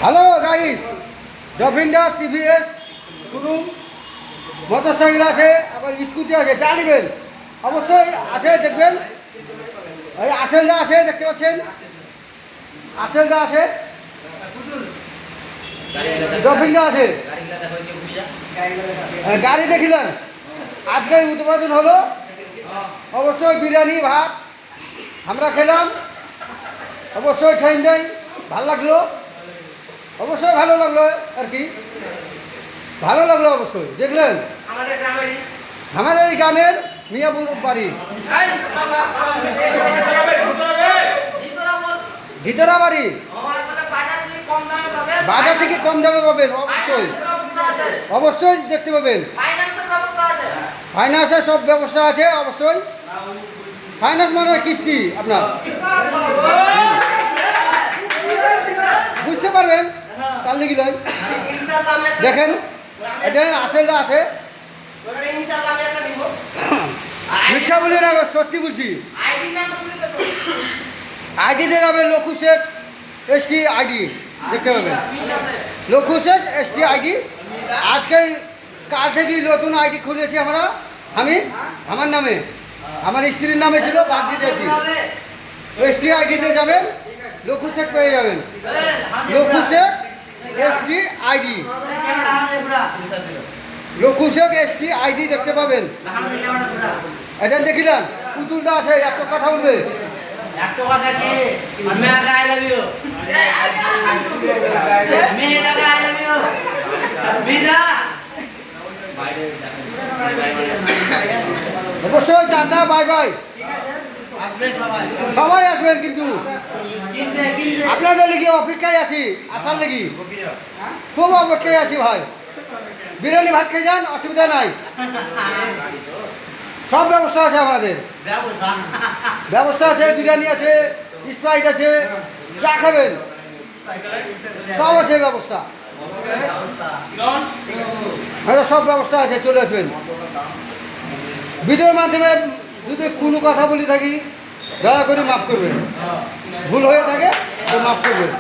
Hello guys, ডফিন্ডার TVS showroom, motorcycle আছে, আবার স্কুটি আছে, যা নেবেন অবশ্যই আছে, দেখবেন। এই আসেলদা আছে, দেখতে পাচ্ছেন, আসেলদা আছে, ডফিন্ডা আছে। গাড়ি দেখিলেন, আজকে উদ্বোধন হলো। অবশ্যই বিরিয়ানি ভাত আমরা খেলাম, অবশ্যই খাইন দেয়, ভালো লাগলো, অবশ্যই ভালো লাগলো আর কি, ভালো লাগলো অবশ্যই। দেখলেন আমাদের এই গ্রামের মিয়াপুর বাড়ি, ভিতরা বাড়ি, বাজার থেকে কম দামে পাবেন, অবশ্যই অবশ্যই দেখতে পাবেন। ফাইন্যান্সের সব ব্যবস্থা আছে, অবশ্যই। ফাইন্যান্স মানে কিস্তি, আপনার বুঝতে পারবেন, তার লিখি লয়। দেখেন এটা আসেলটা আছে, মিথ্যা বলি না, সত্যি বলছি। আইডিতে যাবেন, লক্ষু শেখ এসটি আইডি দেখতে পাবেন, লক্ষু শেখ এসটি আইডি। আজকে কাল থেকেই নতুন আইডি খুলেছি আমরা, আমি আমার নামে, আমার স্ত্রীর নামে ছিল, বাদ দিতেছি। এসটি আইডিতে যাবেন, লক্ষু শেখ পেয়ে যাবেন, Lakshu Sheikh ST ID, Lakshu Sheikh ST ID দেখতে পাবেন। এটা দেখিলেন, পুতুলটা আছে, একটা কথা বলবে। অবশ্যই টাটা, বাই বাই। সবাই আসবেন, কিন্তু আপনাদের লেগে অপেক্ষায় আছি, আসার লেগে খুব অপেক্ষায় আছি ভাই। বিরিয়ানি ভাত খেয়ে যান, অসুবিধা নাই, সব ব্যবস্থা আছে আমাদের, ব্যবস্থা আছে, বিরিয়ানি আছে, স্প্রাইট আছে, যা খাবেন সব আছে ব্যবস্থা, সব ব্যবস্থা আছে, চলে আসবেন। ভিডিওর মাধ্যমে যদি কোনো কথা বলে থাকি দয়া করে মাফ করবেন, ভুল হয়ে থাকে তো মাফ করবেন।